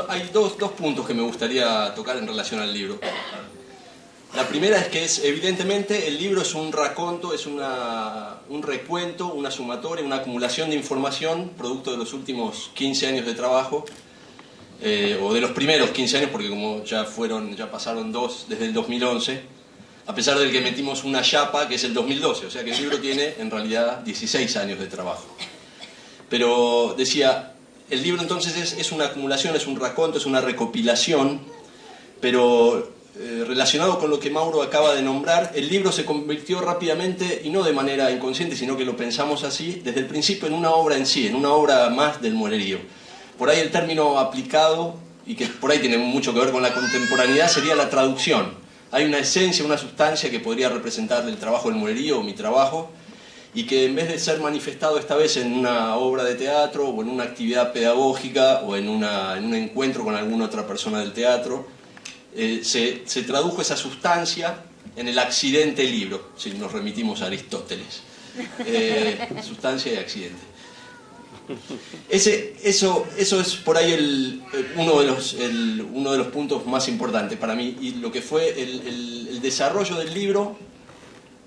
Hay dos puntos que me gustaría tocar en relación al libro. La primera es que evidentemente el libro es un raconto, es un recuento, una sumatoria, una acumulación de información producto de los últimos 15 años de trabajo, o de los primeros 15 años, porque como ya pasaron dos desde el 2011, a pesar de que metimos una chapa que es el 2012, o sea que el libro tiene en realidad 16 años de trabajo. Pero decía, el libro entonces es una acumulación, es un raconto, es una recopilación, pero relacionado con lo que Mauro acaba de nombrar, el libro se convirtió rápidamente, y no de manera inconsciente, sino que lo pensamos así, desde el principio en una obra en sí, en una obra más del Molerío. Por ahí el término aplicado, y que por ahí tiene mucho que ver con la contemporaneidad, sería la traducción. Hay una esencia, una sustancia que podría representar el trabajo del Molerío o mi trabajo, y que en vez de ser manifestado esta vez en una obra de teatro o en una actividad pedagógica o en un encuentro con alguna otra persona del teatro, se tradujo esa sustancia en el accidente libro, si nos remitimos a Aristóteles. Sustancia y accidente. Eso es por ahí uno de los puntos más importantes para mí, y lo que fue el desarrollo del libro.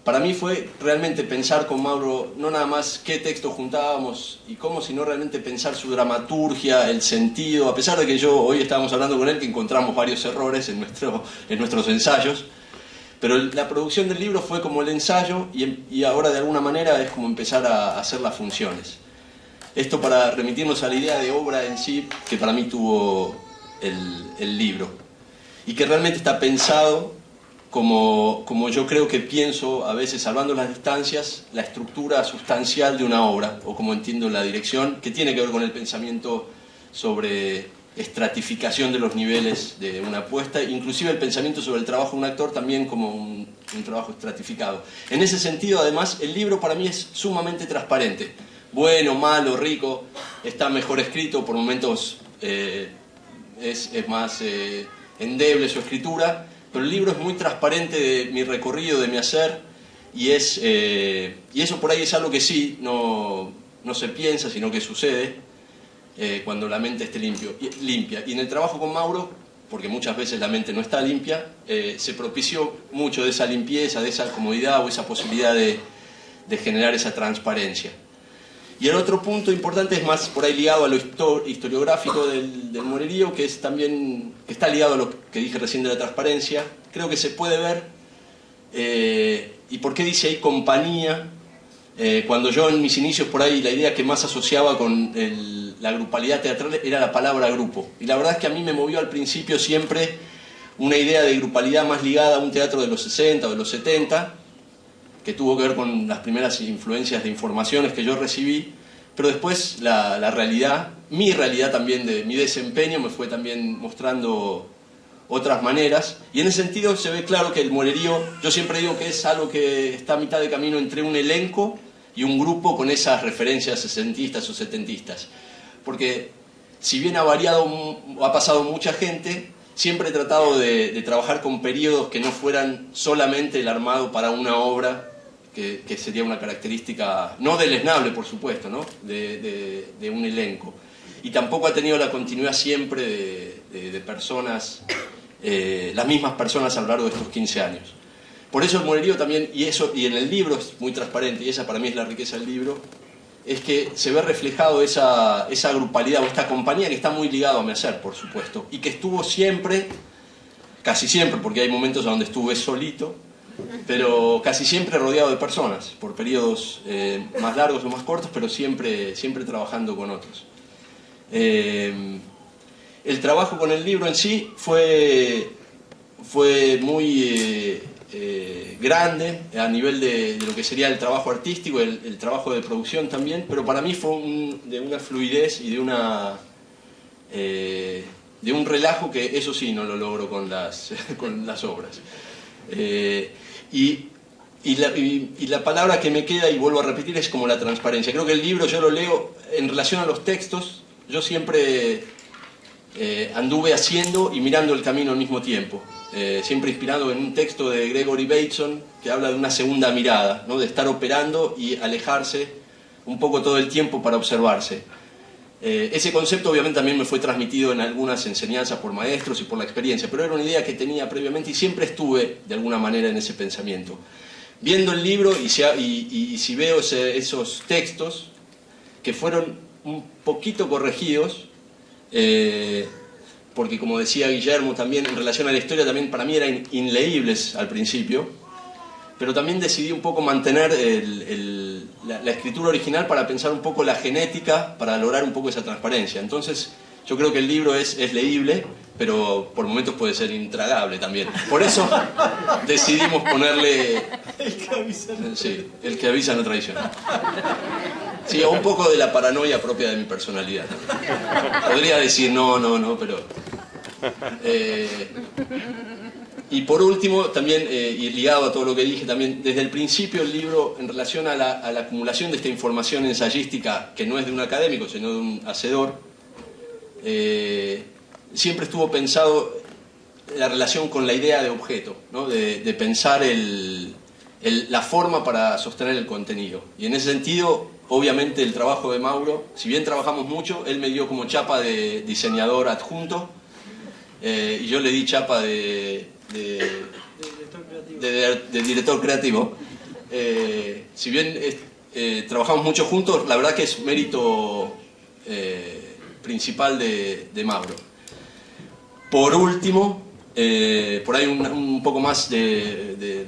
Para mí fue realmente pensar con Mauro no nada más qué texto juntábamos y cómo, sino realmente pensar su dramaturgia, el sentido, a pesar de que hoy estábamos hablando con él que encontramos varios errores en nuestros ensayos, pero la producción del libro fue como el ensayo, y ahora de alguna manera es como empezar a hacer las funciones. Esto para remitirnos a la idea de obra en sí que para mí tuvo el libro, y que realmente está pensado como yo creo que pienso, a veces salvando las distancias, la estructura sustancial de una obra, o como entiendo la dirección, que tiene que ver con el pensamiento sobre estratificación de los niveles de una apuesta, inclusive el pensamiento sobre el trabajo de un actor también como un trabajo estratificado. En ese sentido, además, el libro para mí es sumamente transparente. Bueno, malo, rico, está mejor escrito, por momentos es más endeble su escritura, pero el libro es muy transparente de mi recorrido, de mi hacer, y eso por ahí es algo que sí, no se piensa, sino que sucede cuando la mente esté limpia. Y en el trabajo con Mauro, porque muchas veces la mente no está limpia, se propició mucho de esa limpieza, de esa comodidad o esa posibilidad de generar esa transparencia. Y el otro punto importante es más por ahí ligado a lo historiográfico del Molerío, que está ligado a lo que dije recién de la transparencia. Creo que se puede ver, y por qué dice ahí compañía, cuando yo en mis inicios por ahí la idea que más asociaba con la grupalidad teatral era la palabra grupo. Y la verdad es que a mí me movió al principio siempre una idea de grupalidad más ligada a un teatro de los 60 o de los 70, que tuvo que ver con las primeras influencias de informaciones que yo recibí, pero después la realidad, mi realidad también de mi desempeño me fue también mostrando otras maneras, y en ese sentido se ve claro que el Molerío, yo siempre digo que es algo que está a mitad de camino entre un elenco y un grupo con esas referencias sesentistas o setentistas, porque si bien ha variado, ha pasado mucha gente, siempre he tratado de trabajar con periodos que no fueran solamente el armado para una obra, que sería una característica, no deleznable por supuesto, ¿no? de un elenco. Y tampoco ha tenido la continuidad siempre de personas, las mismas personas a lo largo de estos 15 años. Por eso el Molerío también, y en el libro es muy transparente, y esa para mí es la riqueza del libro, es que se ve reflejado esa grupalidad o esta compañía que está muy ligado a mi hacer, por supuesto, y que estuvo siempre, casi siempre, porque hay momentos donde estuve solito, pero casi siempre rodeado de personas, por periodos más largos o más cortos, pero siempre trabajando con otros. El trabajo con el libro en sí fue muy grande a nivel de lo que sería el trabajo artístico, el trabajo de producción también, pero para mí fue de una fluidez y de un relajo que eso sí no lo logro con las obras. Y la palabra que me queda, y vuelvo a repetir, es como la transparencia. Creo que el libro yo lo leo en relación a los textos. Yo siempre anduve haciendo y mirando el camino al mismo tiempo, siempre inspirado en un texto de Gregory Bateson que habla de una segunda mirada, ¿no? De estar operando y alejarse un poco todo el tiempo para observarse. Ese concepto obviamente también me fue transmitido en algunas enseñanzas por maestros y por la experiencia, pero era una idea que tenía previamente y siempre estuve de alguna manera en ese pensamiento. Viendo el libro y si veo esos textos que fueron un poquito corregidos, porque como decía Guillermo también en relación a la historia, también para mí eran inleíbles al principio, pero también decidí un poco mantener la escritura original para pensar un poco la genética, para lograr un poco esa transparencia. Entonces yo creo que el libro es leíble, pero por momentos puede ser intragable también. Por eso decidimos ponerle... El que avisa no traiciona. Sí, un poco de la paranoia propia de mi personalidad. Podría decir no, pero... y por último, también, y ligado a todo lo que dije, también desde el principio el libro, en relación a la acumulación de esta información ensayística, que no es de un académico, sino de un hacedor, siempre estuvo pensado la relación con la idea de objeto, ¿no? de pensar la forma para sostener el contenido. Y en ese sentido, obviamente el trabajo de Mauro, si bien trabajamos mucho, él me dio como chapa de diseñador adjunto, y yo le di chapa de director creativo. Si bien trabajamos mucho juntos, la verdad que es mérito principal de Mauro. Por último, por ahí un poco más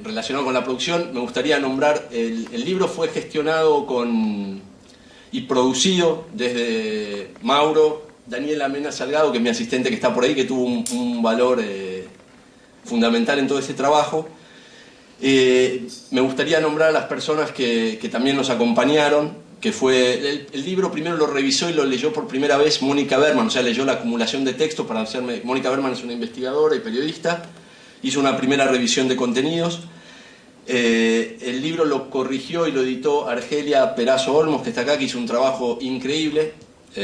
relacionado con la producción, me gustaría nombrar, el libro fue gestionado y producido desde Mauro, Daniela Mena Salgado, que es mi asistente que está por ahí, que tuvo un valor fundamental en todo este trabajo. Me gustaría nombrar a las personas que también nos acompañaron, que fue... El libro primero lo revisó y lo leyó por primera vez Mónica Berman, o sea, leyó la acumulación de textos para hacerme... Mónica Berman es una investigadora y periodista, hizo una primera revisión de contenidos. El libro lo corrigió y lo editó Argelia Perazo Olmos, que está acá, que hizo un trabajo increíble.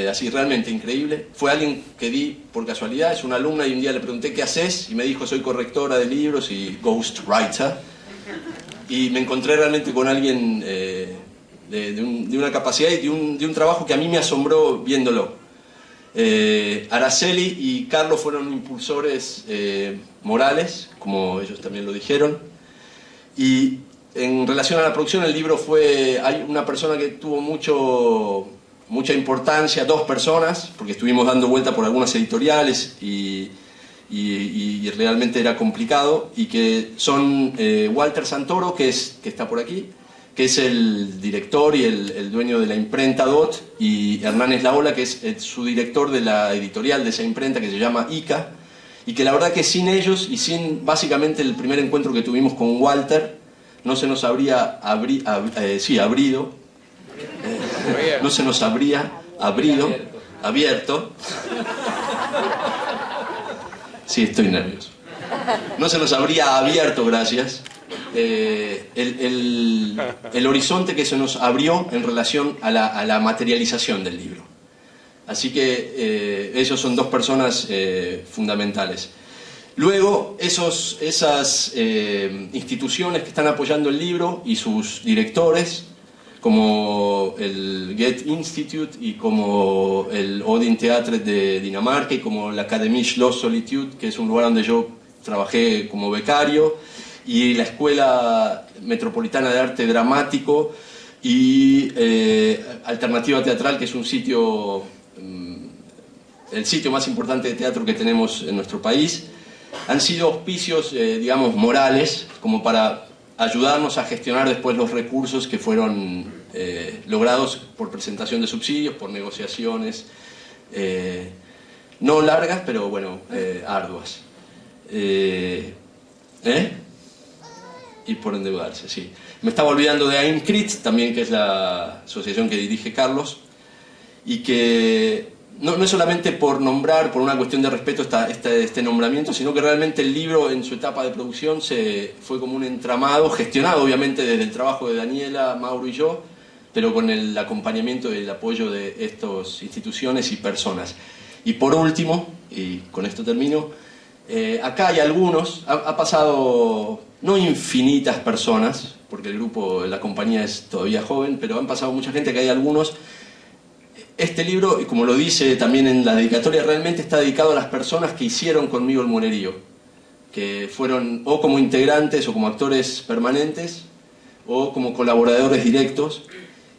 Así realmente increíble. Fue alguien que di por casualidad, es una alumna, y un día le pregunté ¿qué haces? Y me dijo soy correctora de libros y ghostwriter, y me encontré realmente con alguien de una capacidad y de un trabajo que a mí me asombró viéndolo. Araceli y Carlos fueron impulsores morales, como ellos también lo dijeron, y en relación a la producción el libro hay una persona que tuvo mucha importancia, dos personas, porque estuvimos dando vuelta por algunas editoriales y realmente era complicado, y que son Walter Santoro, que está por aquí, que es el director y el dueño de la imprenta DOT, y Hernán Eslaola, que es su director de la editorial de esa imprenta que se llama ICA, y que la verdad que sin ellos y sin básicamente el primer encuentro que tuvimos con Walter, no se nos habría no se nos habría abierto. Sí, estoy nervioso. No se nos habría abierto, gracias, el horizonte que se nos abrió en relación a la materialización del libro. Así que ellos son dos personas fundamentales. Luego, esas instituciones que están apoyando el libro y sus directores, como el Goethe Institute y como el Odin Theatre de Dinamarca y como la Académie Schloss Solitude, que es un lugar donde yo trabajé como becario, y la Escuela Metropolitana de Arte Dramático y Alternativa Teatral, que es un sitio, el sitio más importante de teatro que tenemos en nuestro país, han sido auspicios, digamos, morales, como para ayudarnos a gestionar después los recursos que fueron logrados por presentación de subsidios, por negociaciones, no largas, pero bueno, arduas. Y por endeudarse, sí. Me estaba olvidando de AIMCRIT, también, que es la asociación que dirige Carlos, y que no es solamente por nombrar, por una cuestión de respeto este nombramiento, sino que realmente el libro en su etapa de producción fue como un entramado, gestionado obviamente desde el trabajo de Daniela, Mauro y yo, pero con el acompañamiento y el apoyo de estas instituciones y personas. Y por último, y con esto termino, acá hay algunos, ha pasado no infinitas personas, porque el grupo, la compañía es todavía joven, pero han pasado mucha gente, que hay algunos. Este libro, y como lo dice también en la dedicatoria, realmente está dedicado a las personas que hicieron conmigo el Monerío, que fueron o como integrantes o como actores permanentes o como colaboradores directos,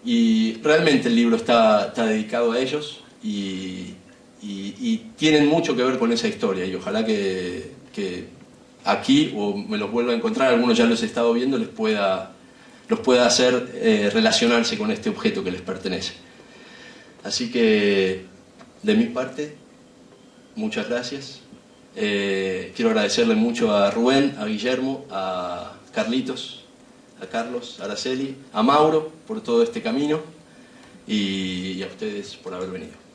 y realmente el libro está dedicado a ellos y tienen mucho que ver con esa historia, y ojalá que aquí, o me los vuelva a encontrar, algunos ya los he estado viendo, los pueda hacer relacionarse con este objeto que les pertenece. Así que, de mi parte, muchas gracias. Quiero agradecerle mucho a Rubén, a Guillermo, a Carlitos, a Carlos, a Araceli, a Mauro por todo este camino y a ustedes por haber venido.